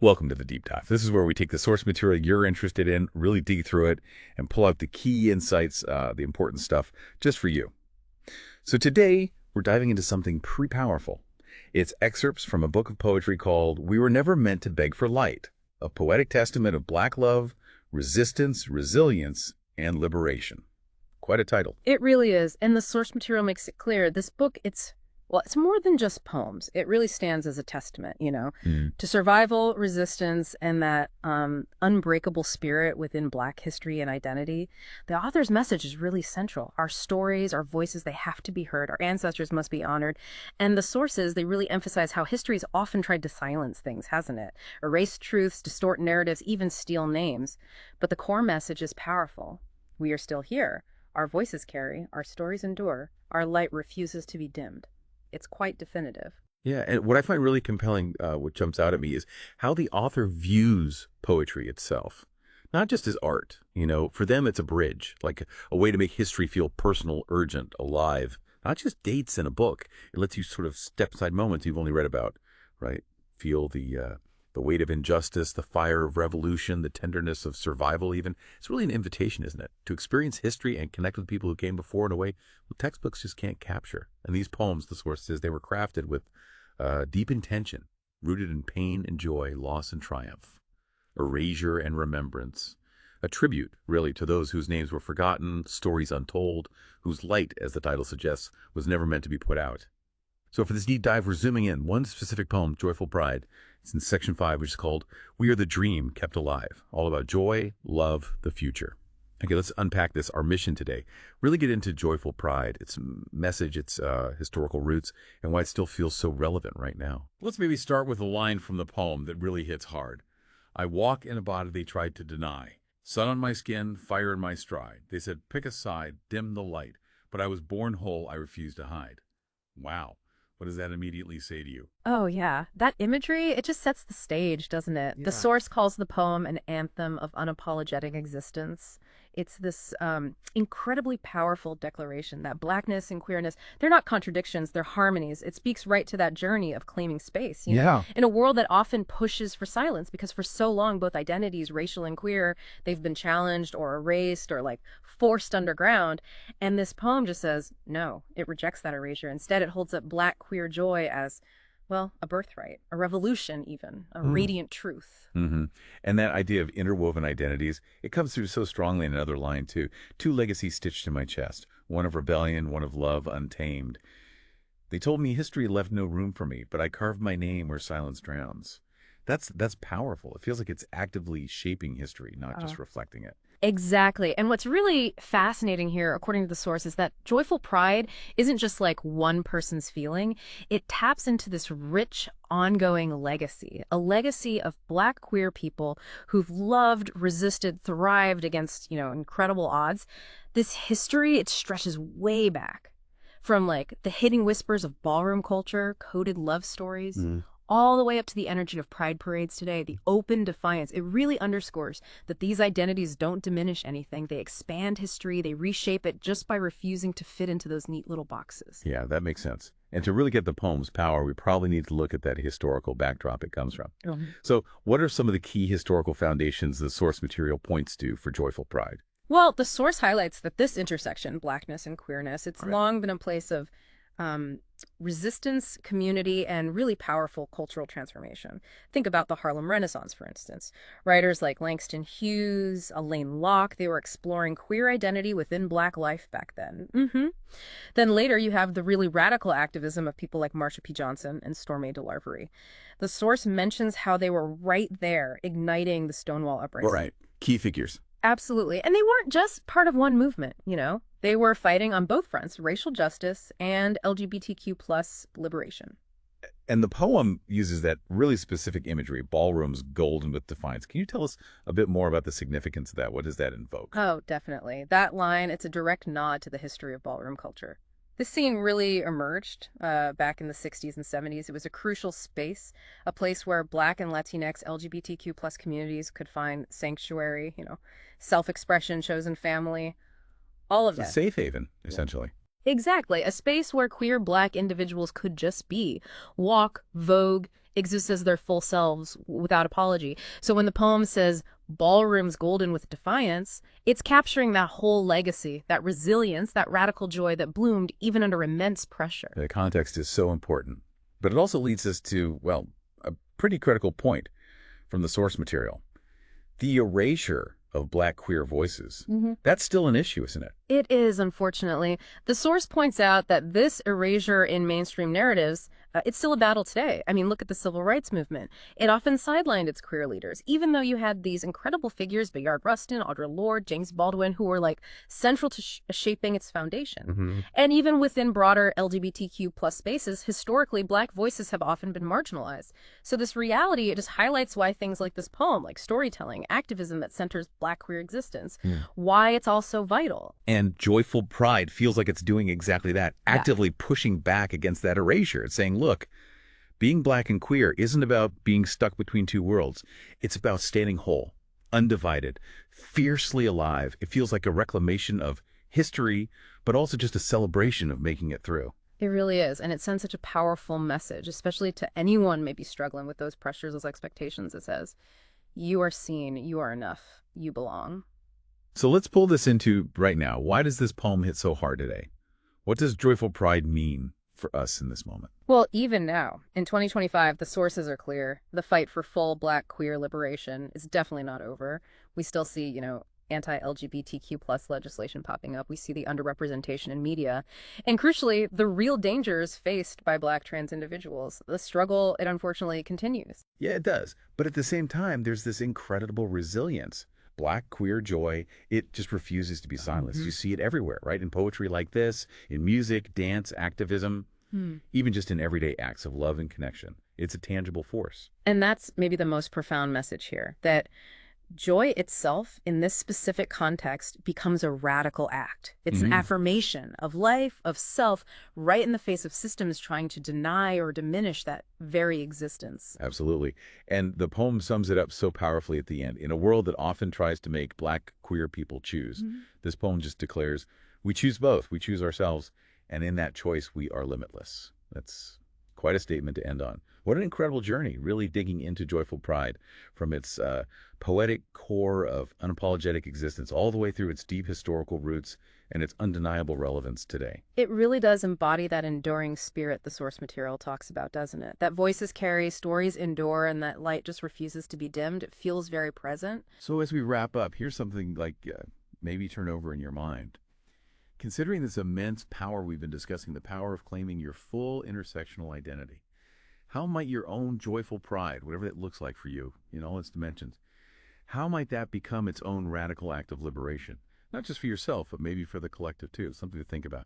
Welcome to the Deep Dive. This is where we take the source material you're interested in, really dig through it, and pull out the key insights, the important stuff, just for you. So today, we're diving into something pretty powerful. It's excerpts from a book of poetry called We Were Never Meant to Beg for Light, a poetic testament of Black love, resistance, resilience, and liberation. Quite a title. It really is. And the source material makes it clear. This book, it's more than just poems. It really stands as a testament, to survival, resistance, and that unbreakable spirit within Black history and identity. The author's message is really central. Our stories, our voices, they have to be heard. Our ancestors must be honored. And the sources, they really emphasize how history's often tried to silence things, hasn't it? Erase truths, distort narratives, even steal names. But the core message is powerful. We are still here. Our voices carry, our stories endure, our light refuses to be dimmed. It's quite definitive. Yeah, and what I find really compelling, what jumps out at me, is how the author views poetry itself. Not just as art, for them it's a bridge, like a way to make history feel personal, urgent, alive. Not just dates in a book. It lets you sort of step aside moments you've only read about, right? Feel the weight of injustice, the fire of revolution, the tenderness of survival even. It's really an invitation, isn't it? To experience history and connect with people who came before in a way textbooks just can't capture. And these poems, the source says, they were crafted with deep intention, rooted in pain and joy, loss and triumph, erasure and remembrance. A tribute, really, to those whose names were forgotten, stories untold, whose light, as the title suggests, was never meant to be put out. So for this deep dive, we're zooming in. One specific poem, Joyful Pride. It's in section 5, which is called We Are the Dream Kept Alive, all about joy, love, the future. Okay, let's unpack this, our mission today. Really get into Joyful Pride, its message, its historical roots, and why it still feels so relevant right now. Let's maybe start with a line from the poem that really hits hard. I walk in a body they tried to deny. Sun on my skin, fire in my stride. They said, pick a side, dim the light. But I was born whole, I refused to hide. Wow. What does that immediately say to you? Oh, yeah. That imagery, it just sets the stage, doesn't it? Yeah. The source calls the poem an anthem of unapologetic existence. It's this incredibly powerful declaration that Blackness and queerness, they're not contradictions, they're harmonies. It speaks right to that journey of claiming space. Yeah. In a world that often pushes for silence, because for so long, both identities, racial and queer, they've been challenged or erased or forced underground. And this poem just says, no, it rejects that erasure. Instead, it holds up Black queer joy as, well, a birthright, a revolution even, a radiant truth. Mm-hmm. And that idea of interwoven identities, it comes through so strongly in another line, too. Two legacies stitched in my chest, one of rebellion, one of love untamed. They told me history left no room for me, but I carved my name where silence drowns. That's powerful. It feels like it's actively shaping history, not just reflecting it. Exactly. And what's really fascinating here, according to the source, is that joyful pride isn't just like one person's feeling. It taps into this rich, ongoing legacy, a legacy of Black queer people who've loved, resisted, thrived against, incredible odds. This history, it stretches way back from the hidden whispers of ballroom culture, coded love stories, all the way up to the energy of pride parades today, the open defiance. It really underscores that these identities don't diminish anything. They expand history, they reshape it just by refusing to fit into those neat little boxes. Yeah, that makes sense. And to really get the poem's power, we probably need to look at that historical backdrop it comes from. So what are some of the key historical foundations the source material points to for Joyful Pride? Well, the source highlights that this intersection, Blackness and queerness, it's long been a place of resistance, community, and really powerful cultural transformation. Think about the Harlem Renaissance, for instance. Writers like Langston Hughes, Alain Locke, they were exploring queer identity within Black life back then. Then later you have the really radical activism of people like Marsha P. Johnson and Stormé DeLarverie. The source mentions how they were right there igniting the Stonewall uprising. Right. Key figures. Absolutely. And they weren't just part of one movement, They were fighting on both fronts, racial justice and LGBTQ plus liberation. And the poem uses that really specific imagery, ballrooms golden with defiance. Can you tell us a bit more about the significance of that? What does that invoke? Oh, definitely. That line, it's a direct nod to the history of ballroom culture. This scene really emerged back in the 60s and 70s. It was a crucial space, a place where Black and Latinx LGBTQ plus communities could find sanctuary, self-expression, chosen family, all of that. It's a safe haven, essentially. Exactly, a space where queer Black individuals could just be, walk, vogue, exist as their full selves without apology. So when the poem says, ballrooms golden with defiance, it's capturing that whole legacy, that resilience, that radical joy that bloomed even under immense pressure. The context is so important. But it also leads us to, well, a pretty critical point from the source material. The erasure of Black queer voices. That's still an issue, isn't it? It is, unfortunately. The source points out that this erasure in mainstream narratives, it's still a battle today. I mean, look at the civil rights movement. It often sidelined its queer leaders, even though you had these incredible figures, Bayard Rustin, Audre Lorde, James Baldwin, who were like central to shaping its foundation. And even within broader LGBTQ plus spaces, historically, Black voices have often been marginalized. So this reality, it just highlights why things like this poem, like storytelling, activism that centers Black queer existence, why it's all so vital. And Joyful Pride feels like it's doing exactly that, actively pushing back against that erasure. It's saying, look, being Black and queer isn't about being stuck between two worlds. It's about standing whole, undivided, fiercely alive. It feels like a reclamation of history, but also just a celebration of making it through. It really is, and it sends such a powerful message, especially to anyone maybe struggling with those pressures, those expectations. It says, you are seen, you are enough, you belong. So let's pull this into right now. Why does this poem hit so hard today? What does Joyful Pride mean for us in this moment? Well, even now, in 2025, the sources are clear. The fight for full Black queer liberation is definitely not over. We still see, anti-LGBTQ plus legislation popping up. We see the underrepresentation in media. And crucially, the real dangers faced by Black trans individuals. The struggle, it unfortunately continues. Yeah, it does. But at the same time, there's this incredible resilience. Black queer joy, it just refuses to be silenced. You see it everywhere, right? In poetry like this, in music, dance, activism, even just in everyday acts of love and connection. It's a tangible force. And that's maybe the most profound message here, that joy itself in this specific context becomes a radical act. It's an affirmation of life, of self, right in the face of systems trying to deny or diminish that very existence. Absolutely. And the poem sums it up so powerfully at the end. In a world that often tries to make Black queer people choose, this poem just declares, we choose both. We choose ourselves. And in that choice, we are limitless. That's quite a statement to end on. What an incredible journey, really digging into Joyful Pride from its poetic core of unapologetic existence all the way through its deep historical roots and its undeniable relevance today. It really does embody that enduring spirit the source material talks about, doesn't it? That voices carry, stories endure, and that light just refuses to be dimmed. It feels very present. So as we wrap up, here's something like maybe turn over in your mind. Considering this immense power we've been discussing, the power of claiming your full intersectional identity, how might your own joyful pride, whatever that looks like for you in all its dimensions, how might that become its own radical act of liberation? Not just for yourself, but maybe for the collective too. Something to think about.